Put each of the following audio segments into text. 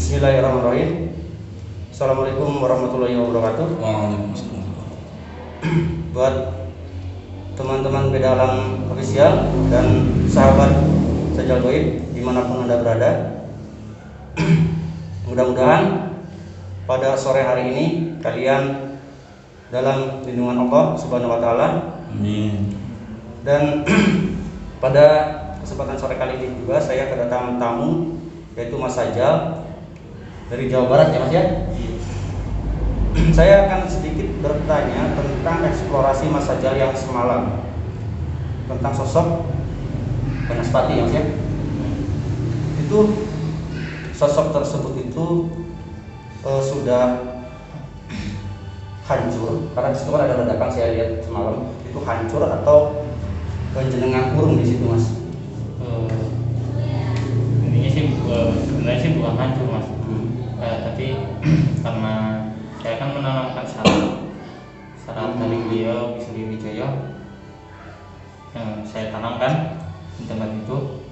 Bismillahirrahmanirrahim. Assalamualaikum warahmatullahi wabarakatuh. Waalaikumsalam. Buat teman-teman Beda Alam Official dan sahabat Sajal Goib dimanapun Anda berada, mudah-mudahan pada sore hari ini kalian dalam lindungan Allah Subhanahu wa Ta'ala. Amin. Dan pada kesempatan sore kali ini juga saya kedatangan tamu, yaitu Mas Sajal dari Jawa Barat, ya Mas ya. Saya akan sedikit bertanya tentang eksplorasi Mas Sajal yang semalam, tentang sosok Banaspati, ya Mas ya. Itu sosok tersebut itu sudah hancur, karena disitu kan ada ledakan, saya lihat semalam itu hancur atau jenengan kurung di situ, Mas? Intinya sih sebenarnya sih bukan hancur, Mas. Tapi karena saya kan menanamkan syarat dari beliau Sri Wijaya yang saya tanamkan di tempat itu.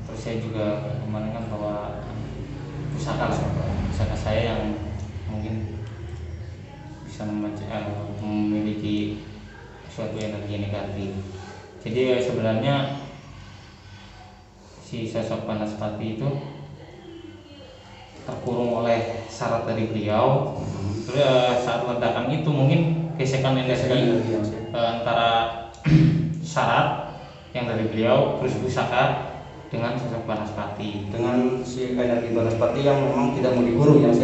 Terus saya juga memandangkan bahwa pusaka saya yang mungkin bisa memiliki suatu energi negatif. Jadi sebenarnya si sosok Banaspati itu terkurung oleh syarat dari beliau. Terus saat ledakan itu mungkin gesekan energi antara syarat yang dari beliau terus pusaka dengan sosok Banaspati, dengan si energi Banaspati yang memang tidak mau dikurung, ya Mas,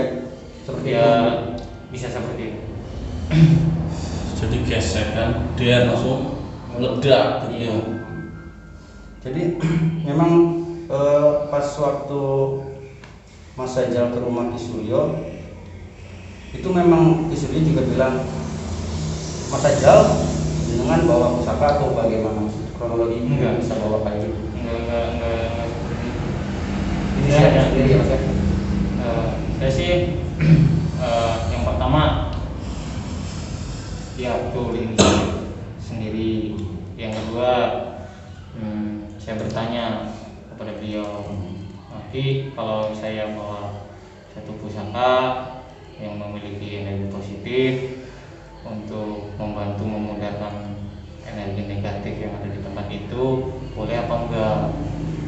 seperti ya, itu. bisa seperti itu. Jadi gesekan dia langsung meledak gitu. Iya. Jadi memang pas waktu Mas Sajal ke rumah Ki Suryo, itu memang Ki Suryo juga bilang, Mas Sajal dengan bawa pusaka atau bagaimana kronologi? Enggak bisa bawa kayak gitu. Enggak. Ini saya sendiri, ya Mas ya. Saya sih yang pertama ya betul ini sendiri. Yang kedua saya bertanya kepada beliau, nanti kalau saya bawa satu pusaka yang memiliki energi positif untuk membantu memudahkan energi negatif yang ada di tempat itu, boleh apa enggak?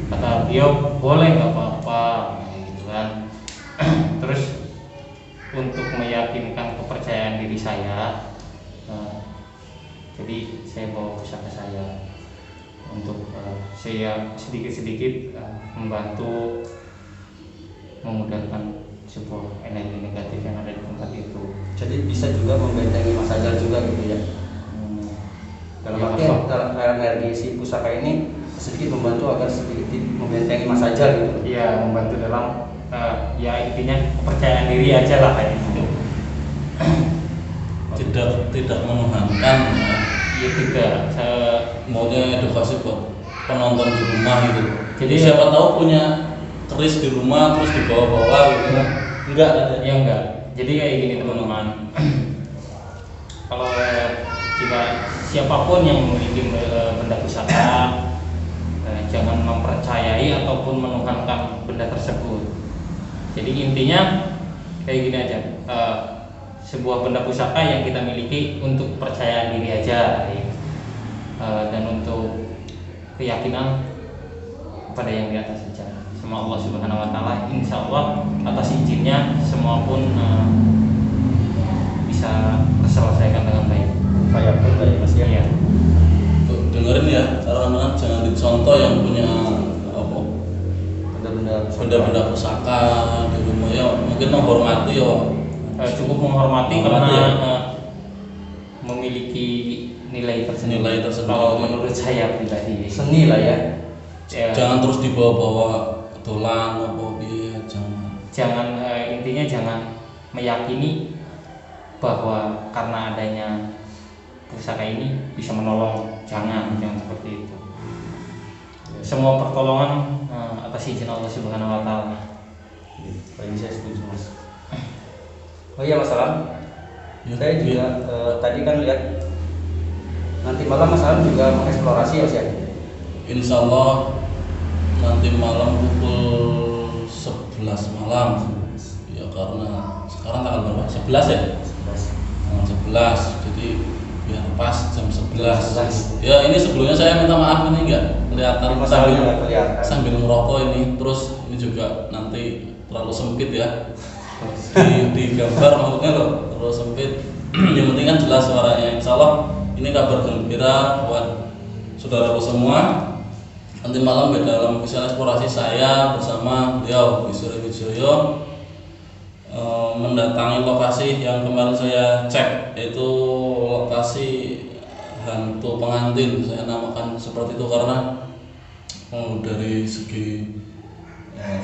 Kata beliau boleh, nggak apa-apa, gitu kan. Terus untuk meyakinkan kepercayaan diri saya, jadi saya bawa pusaka saya untuk saya sedikit-sedikit membantu memudahkan sebuah energi negatif yang ada di tempat itu. Jadi bisa juga membentengi Mas Sajal juga gitu ya. Dalam arti energi si pusaka ini sedikit membantu agar sedikit membentengi Mas Sajal gitu. Iya, membantu dalam ya intinya kepercayaan diri aja lah kayak gitu. Tidak menuhankan ya. Iya, tidak. Maunya edukasi buat penonton di rumah gitu. Jadi siapa tahu punya keris di rumah terus dibawa-bawa gitu. Enggak ada. Ya enggak. Jadi kayak gini teman-teman. Kalau jika siapapun yang memiliki benda pusaka, jangan mempercayai ataupun menuhankan benda tersebut. Jadi intinya kayak gini aja. Sebuah benda pusaka yang kita miliki untuk kepercayaan diri aja, dan untuk keyakinan kepada yang di atas saja. Sama Allah Subhanahu Wa Taala, insya Allah atas izinnya semua pun bisa terselesaikan dengan baik. Kayak pun dari Mas ya. Iya. Tuh, dengerin ya, teman-teman jangan dicontoh yang punya apa benda-benda pusaka di rumah ya, mungkin menghormati ya. Cukup menghormati karena memiliki nilai tersendiri. Kalau menurut saya pribadi, seni lah ya. Jangan terus dibawa-bawa dolan apa piye, jangan intinya jangan meyakini bahwa karena adanya pusaka ini bisa menolong. Jangan seperti itu. Semua pertolongan atas izin Allah Subhanahu Wa Taala. Ini saya setuju, Mas. Oh iya, Mas Alam. Saya juga tadi kan lihat nanti malam Mas Alam juga mengeksplorasi, ya. Insya Allah nanti malam pukul 11 11 malam ya, karena sekarang tanggal berapa? 11 ya? 11, jadi biar pas jam 11. Ya ini sebelumnya saya minta maaf, ini enggak kelihatan sambil ngerokok ini, terus ini juga nanti terlalu sempit ya di gambar, maksudnya loh terlalu sempit. Yang penting kan jelas suaranya. Insya Allah ini kabar gembira buat saudaraku semua. Nanti malam dalam misi eksplorasi saya bersama beliau Wisuri Wijoyo mendatangi lokasi yang kemarin saya cek, yaitu lokasi hantu pengantin. Saya namakan seperti itu karena dari segi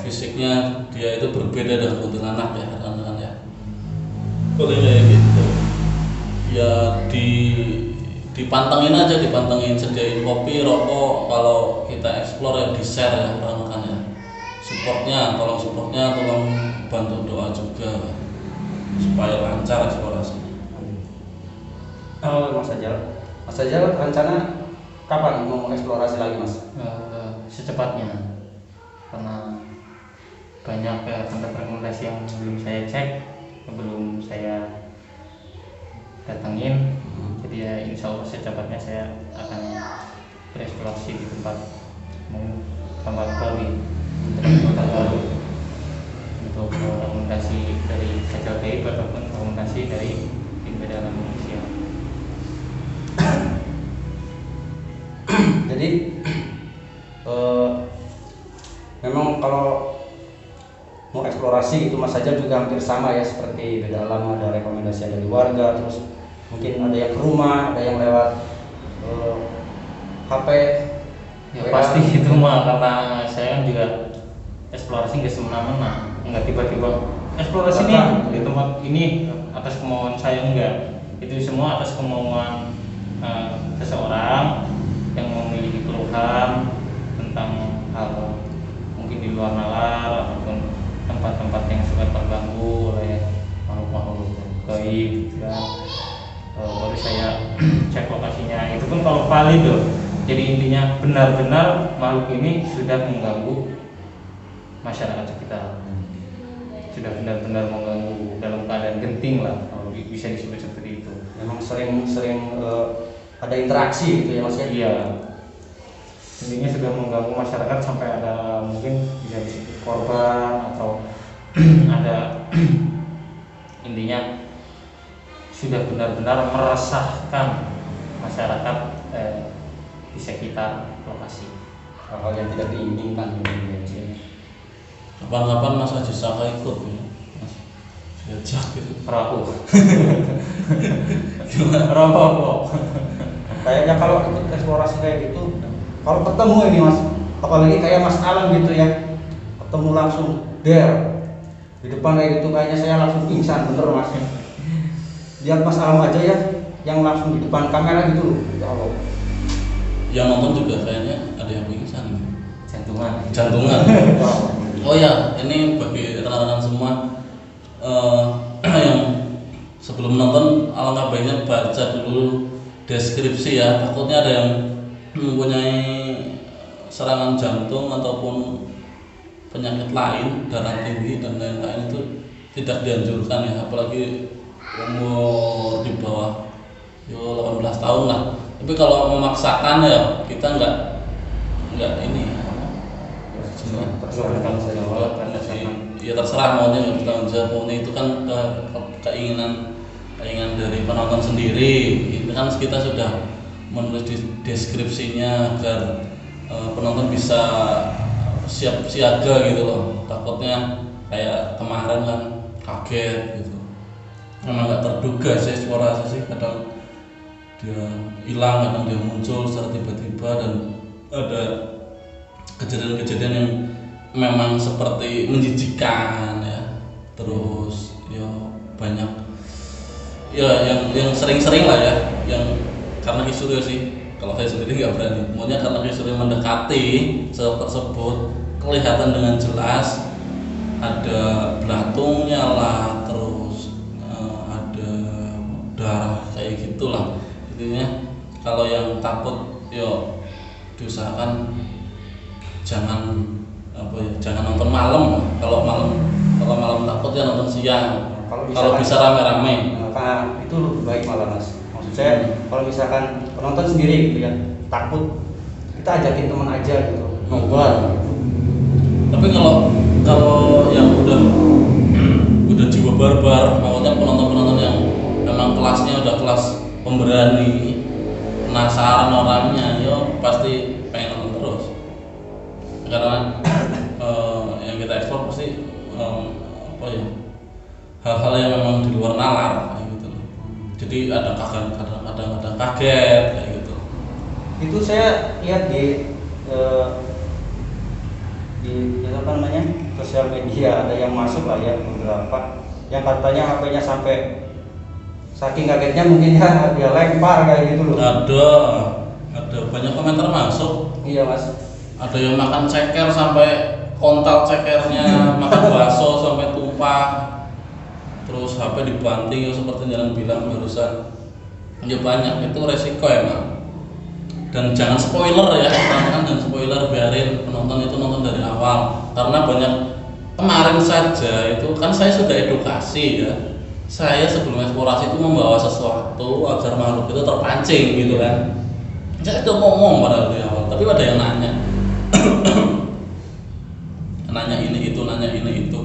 fisiknya dia itu berbeda dengan kuntilanak ya, rekan-rekan ya. Boleh kayak gitu. Ya dipantengin aja, dipantengin, sediain kopi, rokok. Kalau kita explore ya di share ya, rekan-rekan ya. Supportnya, tolong bantu doa juga supaya lancar eksplorasi. Mas Ajal rencana kapan mau eksplorasi lagi Mas? Secepatnya, karena banyak tempat rekomendasi yang belum saya cek, belum saya datangin. Jadi ya insya Allah secepatnya saya akan bereksplorasi di tempat baru, untuk rekomendasi dari Sajal Gaib ataupun rekomendasi dari tim Pedalam Indonesia. Jadi memang kalau mau eksplorasi itu Mas Ajal juga hampir sama ya, seperti beda alam, ada rekomendasi dari warga, terus mungkin ada yang ke rumah, ada yang lewat HP. Ya pasti itu mah, karena saya kan juga eksplorasi nggak semena-mena, nggak tiba-tiba eksplorasi nih di tempat ini atas kemauan saya, enggak. Itu semua atas kemauan seseorang yang memiliki keluhan tentang hal mungkin di luar nalar ataupun tempat-tempat yang suka terganggu oleh makhluk-makhluk gaib gitu kan. Baru saya cek lokasinya, itu pun kalau valid loh. Jadi intinya benar-benar makhluk ini sudah mengganggu masyarakat sekitar, sudah benar-benar mengganggu dalam keadaan genting lah, kalau bisa disebut seperti itu. Memang sering ada interaksi gitu ya Mas ya? Iya, intinya sudah mengganggu masyarakat sampai ada mungkin bisa disebut korban atau ada intinya sudah benar-benar meresahkan masyarakat di sekitar lokasi. Hal yang tidak diinginkan gitu. Kapan-kapan Mas Haji Saka ikut ya, Mas diajak gitu. Perahu. Rompok. Kayaknya kalau ikut eksplorasi kayak gitu, kalau ketemu ini Mas, apalagi kayak Mas Alam gitu ya, ketemu langsung di depan kayak gitu, kayaknya saya langsung pingsan bener Mas. Lihat Mas Alam aja ya, yang langsung di depan kamera gitu loh, ya Allah. Yang nonton juga kayaknya ada yang pingsan, jantungan. Oh ya, ini bagi rekan-rekan semua yang sebelum nonton alangkah baiknya baca dulu deskripsi ya. Takutnya ada yang mempunyai serangan jantung ataupun penyakit lain, darah tinggi dan lain-lain, itu tidak dianjurkan ya, apalagi umur di bawah 18 tahun lah. Tapi kalau memaksakan ya kita enggak ini ya terserah maunya, nggak bertanggung jawab. Maunya itu kan keinginan dari penonton sendiri. Ini kan kita sudah menulis di deskripsinya agar penonton bisa siap siaga gitu loh. Takutnya kayak kemarin kan kaget gitu. Memang nggak terduga sih eksplorasi sih, kadang dia hilang, kadang dia muncul secara tiba-tiba, dan ada kejadian-kejadian yang memang seperti menjijikkan ya. Terus ya banyak ya yang sering-sering lah ya, yang karena Kisuryo sih, kalau saya sendiri nggak berani, maunya karena Kisuryo mendekati sel tersebut kelihatan dengan jelas ada belatungnya lah, terus ada darah kayak gitulah. Intinya kalau yang takut yo diusahakan jangan nonton malam. Kalau malam siang. Kalau Kalau misalkan- bisa rame-rame. Nah, itu lebih baik malah mas. Maksud saya kalau misalkan penonton sendiri gitu ya takut, kita ajakin teman aja gitu ngobrol. Tapi kalau yang udah jiwa barbar, maksudnya penonton yang memang kelasnya udah kelas pemberani, penasaran orangnya, yo pasti pengen nonton terus. Karena yang kita ekspor pasti apa ya, hal-hal yang memang di luar nalar kayak gitu loh. Jadi ada kadang-kadang kaget kayak gitu. Itu saya lihat di apa namanya sosial media, ada yang masuk lah ya beberapa yang katanya HP-nya sampai saking kagetnya mungkin ya dia lempar kayak gitu loh. Ada banyak komentar masuk. Iya mas. Ada yang makan ceker sampai kontak cekernya, makan bakso sampai tumpah, terus HP dibanting seperti yang bilang barusan. Ya banyak, itu resiko emang. Dan jangan spoiler ya, teman-teman, jangan spoiler, biarin penonton itu nonton dari awal. Karena banyak, kemarin saja itu kan saya sudah edukasi ya. Saya sebelum eksplorasi itu membawa sesuatu agar makhluk itu terpancing gitu kan. Saya udah ngomong pada dari awal, tapi ada yang nanya. Nanya ini itu.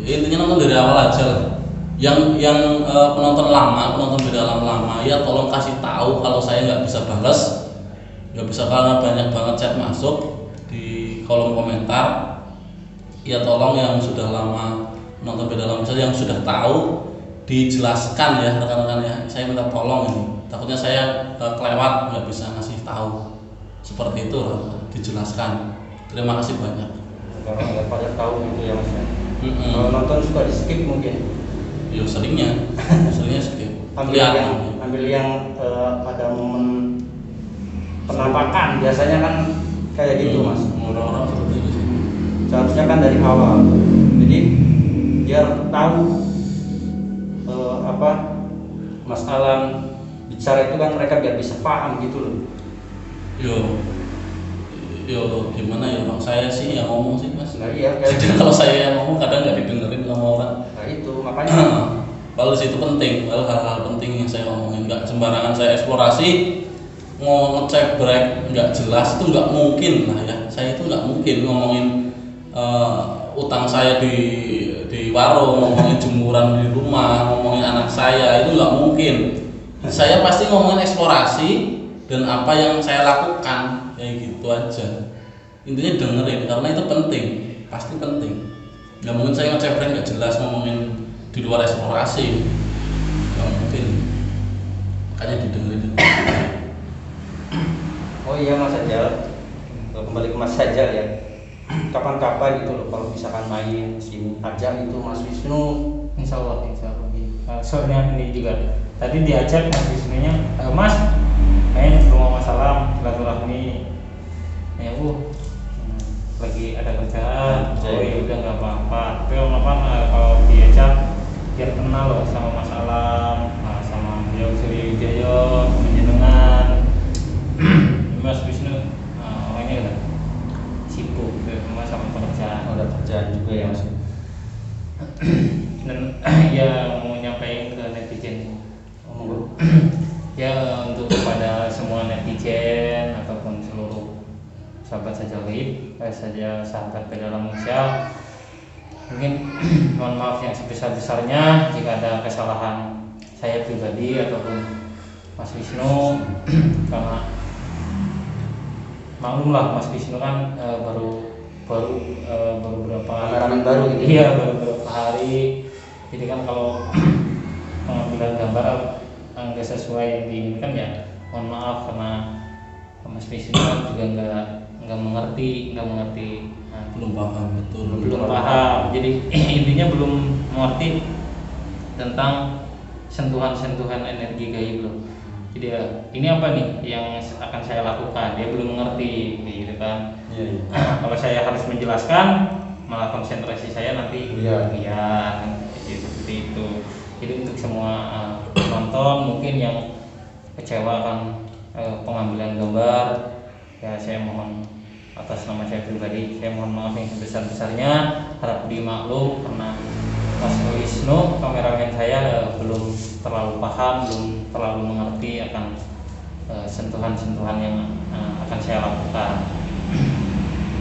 Intinya nonton dari awal aja lah. Yang penonton di dalam lama ya tolong kasih tahu kalau saya nggak bisa balas, nggak bisa karena banyak banget chat masuk di kolom komentar. Ya tolong yang sudah lama nonton di dalam yang sudah tahu dijelaskan ya rekan-rekan ya. Saya minta tolong ini. Takutnya saya kelewat nggak bisa ngasih tahu seperti itu loh, dijelaskan. Terima kasih banyak. Kalau nggak pada tahu gitu ya mas. Kalau nonton suka di skip mungkin. Yo seringnya skip. Ambil yang ada momen penampakan biasanya kan kayak gitu mas. Orang-orang seperti itu sih. Seharusnya kan dari awal. Jadi biar tahu apa Mas Alam bicara itu kan mereka biar bisa paham gitu loh. Yo gimana ya bang, saya sih yang ngomong sih mas. Nah iya Jadi kalau saya yang ngomong kadang nggak didengerin sama orang. Nah itu makanya Balas itu penting, hal-hal penting yang saya ngomongin, nggak sembarangan saya eksplorasi mau ngecek break nggak jelas itu nggak mungkin lah ya. Saya itu nggak mungkin ngomongin utang saya di warung, ngomongin jemuran di rumah, ngomongin anak saya, itu nggak mungkin. Saya pasti ngomongin eksplorasi dan apa yang saya lakukan kayak gitu aja. Intinya dengerin karena itu penting, pasti penting. Nggak mungkin saya ngecek break nggak jelas ngomongin di luar eksplorasi, nggak mungkin. Makanya didengerin. oh iya Mas Sajal, kembali ke Mas Sajal ya. Kapan-kapan gitu loh kalau misalkan main sini ajak itu Mas Wisnu. Insya Allah. Soalnya ini juga tadi diajak Mas Wisnunya, Mas main ke rumah Mas Alam silaturahmi. Ya lagi ada kerjaan. Oh ya udah nggak apa-apa. Tapi kalau diajak biar kenal loh sama Mas Alam, sama beliau Surya Wijaya, menjenengan. Mas Wisnu orangnya kan sibuk, sama pekerjaan. Ada kerjaan juga ya Mas. Dan ya mau nyampein ke netizen, ya untuk kepada semua netizen ataupun seluruh sahabat Sajal Gaib, sahabat Beda Alam Manusia, mungkin mohon maaf yang sebesar-besarnya jika ada kesalahan saya pribadi ataupun Mas Wisnu. Karena maklumlah Mas Wisnu kan baru beberapa kameramen baru gitu. Iya, baru beberapa hari. Jadi kan kalau pengambilan gambar nggak sesuai yang diinginkan ya mohon maaf, karena Mas Wisnu kan juga nggak mengerti. Belum paham betul. Belum paham. Jadi intinya belum mengerti tentang sentuhan-sentuhan energi gaib loh. Jadi ya, ini apa nih yang akan saya lakukan? Dia belum mengerti, gitu kan? Iya. Kalau saya harus menjelaskan, malah konsentrasi saya nanti seperti itu. Jadi untuk semua penonton mungkin yang kecewa kan pengambilan gambar, ya saya mohon atas nama saya pribadi, saya mohon maaf yang sebesar-besarnya, harap dimaklum karena Mas Wisnu, kameramen saya belum terlalu paham, belum terlalu mengerti akan sentuhan-sentuhan yang akan saya lakukan.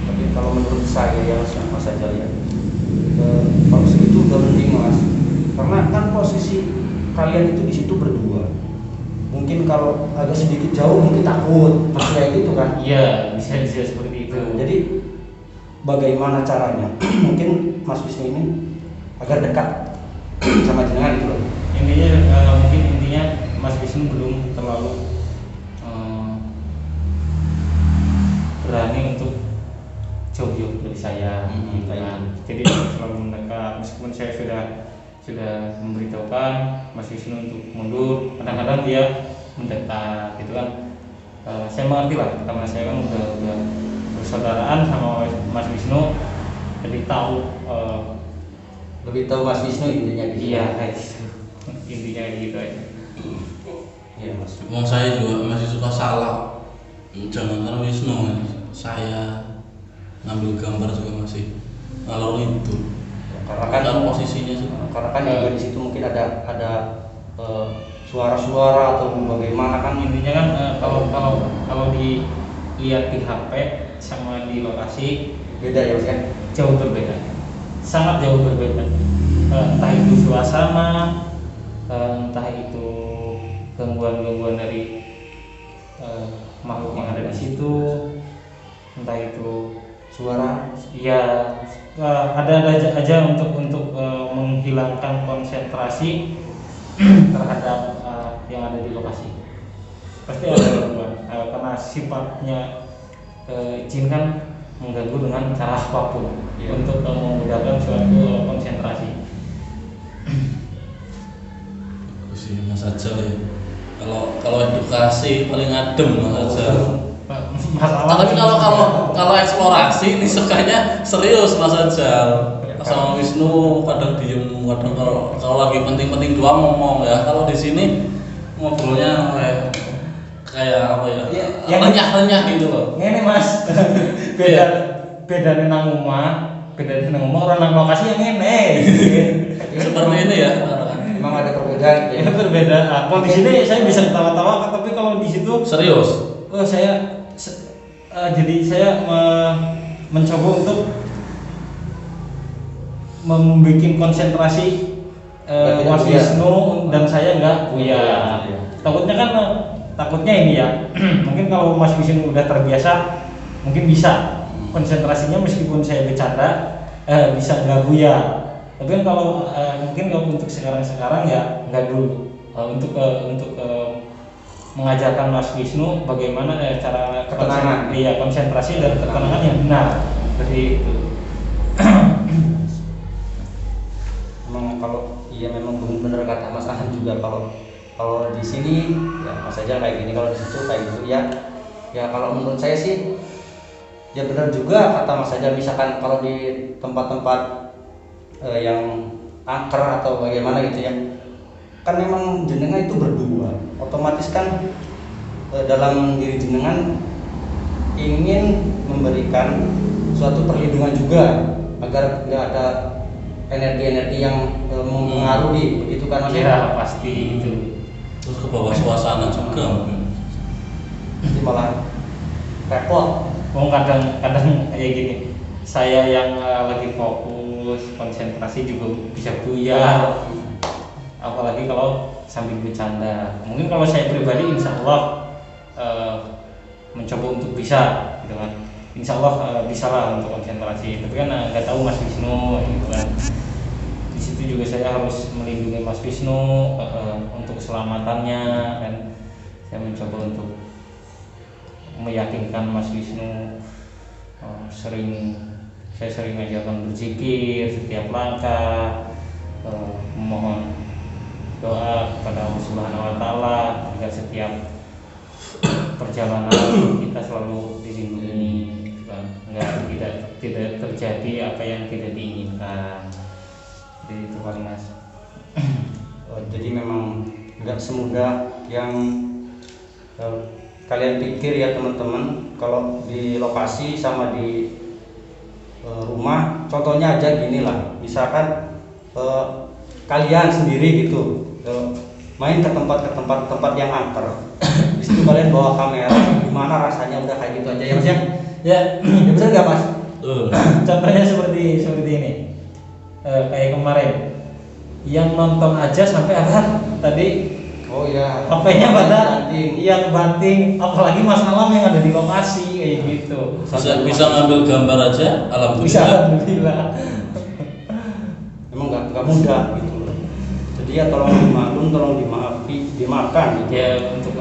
Tapi kalau menurut saya ya Mas Ajal ya, kalau segitu udah mending Mas, karena kan posisi kalian itu di situ berdua. Mungkin kalau agak sedikit jauh mungkin takut, masih kayak gitu kan? Iya, bisa seperti itu. Jadi bagaimana caranya? Mungkin Mas Wisnu ini agar dekat sama jenengan gitu loh. Intinya mungkin intinya Mas Wisnu belum terlalu berani untuk jauh-jauh dari saya, gitu kan. Jadi selalu mendekat, meskipun saya sudah memberitahukan Mas Wisnu untuk mundur, kadang-kadang dia mendekat, gitu kan. Saya mengerti lah, karena saya kan udah bersaudaraan sama Mas Wisnu, jadi tahu Lebih tahu Mas Wisnu intinya gitu. iya kayak gitu. Intinya gitu aja. Iya Mas. Emang saya juga masih suka salah. Jangan karena Wisnu, saya ngambil gambar juga masih ngalor itu. Karena kan posisinya sih. Karena kan juga di situ mungkin ada suara-suara atau bagaimana kan. Intinya kan kalau dilihat di HP sama di lokasi Beda ya Mas ya. jauh berbeda, sangat jauh berbeda. Entah itu suasana, entah itu gangguan-gangguan dari makhluk yang ada di situ, entah itu Suara. ya ada aja untuk menghilangkan konsentrasi terhadap yang ada di lokasi. Pasti ada gangguan karena sifatnya jin kan mengganggu dengan cara apapun untuk memudahkan suatu konsentrasi. Bagus sih Mas Ajal ya. Kalau edukasi paling adem Mas Ajal. Tapi kalau eksplorasi ini sukanya serius Mas Ajal. Sama Wisnu kadang diem, kadang kalau lagi penting-penting doang ngomong ya. Kalau di sini ngobrolnya kayak apa ya? Renyah-renyah gitu loh. Ini Mas, beda nang omah, orang nang lokasi yang ini. Seperti ini ya. Memang ada perbedaan gitu ya. Ya berbeda. Kalau di sini saya bisa ketawa-tawa, tapi kalau di situ Serius. Jadi saya mencoba untuk membuat konsentrasi Mas Wisnu dan saya enggak buyar. Takutnya ini ya. Mungkin kalau Mas Wisnu udah terbiasa, mungkin bisa konsentrasinya meskipun saya bercanda bisa enggak buyar. Tapi kan kalau mungkin kalau untuk sekarang ya enggak dulu. Untuk mengajarkan Mas Wisnu bagaimana cara ketenangan. Konsentrasi dan ketenangan yang benar seperti itu. Memang benar kata Mas Ahan juga, kalau di sini ya Mas Ajal kayak gini, kalau di situ kayak gitu ya kalau menurut saya sih ya benar juga kata Mas Ajal. Misalkan kalau di tempat-tempat yang angker atau bagaimana gitu ya, kan memang jenengan itu berdua, otomatis kan dalam diri jenengan ingin memberikan suatu perlindungan juga agar nggak ada energi-energi yang mempengaruhi, begitu kan Mas? Ya pasti itu. Terus ke bawah suasana juga mungkin. Jadi malah repot. Kadang kayak gini, saya yang lagi fokus konsentrasi juga bisa buyar. Apalagi kalau sambil bercanda. Mungkin kalau saya pribadi insya Allah mencoba untuk bisa, gitu kan. Insya Allah bisa lah untuk konsentrasi. Tapi kan nggak tahu Mas Wisnu, gitu kan. Di situ juga saya harus melindungi Mas Wisnu untuk keselamatannya, dan saya mencoba untuk meyakinkan Mas Wisnu. Saya sering ajarkan berzikir setiap langkah, memohon doa kepada Allah Subhanahu Wa Taala agar setiap perjalanan kita selalu dilindungi, tidak terjadi apa yang tidak diinginkan. Jadi itu paling Mas. Jadi memang nggak semudah yang kalian pikir ya teman-teman. Kalau di lokasi sama di rumah, contohnya aja gini lah, misalkan kalian sendiri gitu main ke tempat yang angker. Di situ kalian bawa kamera, gimana rasanya, udah kayak gitu aja ya Mas ya? Ya, Ya benar nggak Mas? contohnya seperti ini. Kayak kemarin yang nonton aja sampai apa tadi Oh ya. HP-nya pada banting. iya banting, apalagi Mas Alam yang ada di lokasi kayak gitu. Bisa ngambil gambar aja, Bisa alhamdulillah. alhamdulillah. Emang nggak mudah gitu. Jadi ya tolong dimaklum, tolong dimaafkan gitu. Ya untuk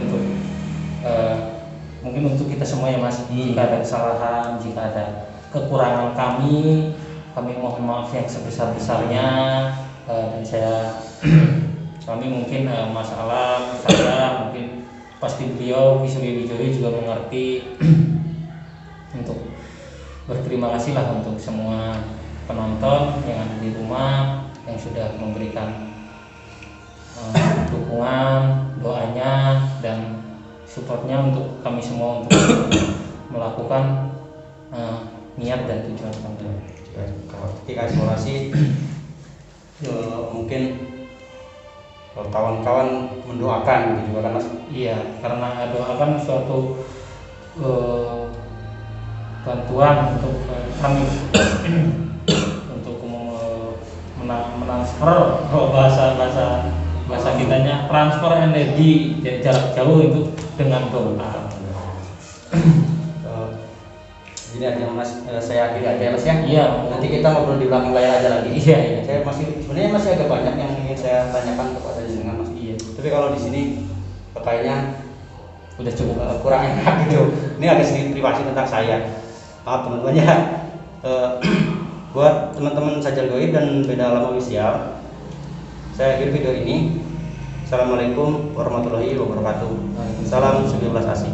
mungkin untuk kita semua ya Mas, jika ada kesalahan, jika ada kekurangan kami mohon maaf yang sebesar-besarnya. Dan kami mungkin Mas Alam, saya mungkin pasti beliau Suryo Wijoyo juga mengerti. Untuk berterima kasih lah untuk semua penonton yang ada di rumah yang sudah memberikan dukungan, doanya dan supportnya untuk kami semua untuk melakukan niat dan tujuan kami. Ketika isolasi mungkin kawan-kawan mendoakan gitu juga kan Mas? Iya, karena doakan suatu bantuan untuk kami untuk mentransfer bahasa kitanya transfer energi dari jarak jauh itu dengan doa. Jadi aja Mas, saya akhiri aja ya Mas ya. Iya. Nanti kita ngobrol di belakang layar aja lagi. Iya. Saya sebenarnya masih agak banyak yang ingin saya tanyakan kepada jenengan Mas. Iya. Tapi kalau di sini kayaknya Udah cukup. kurang enak gitu. Ini agak sedikit privasi tentang saya. Maaf teman-teman ya. Buat teman-teman Sajal Goib dan Beda Alam Official, saya akhiri video ini. Assalamualaikum warahmatullahi wabarakatuh. Salam 17 asih.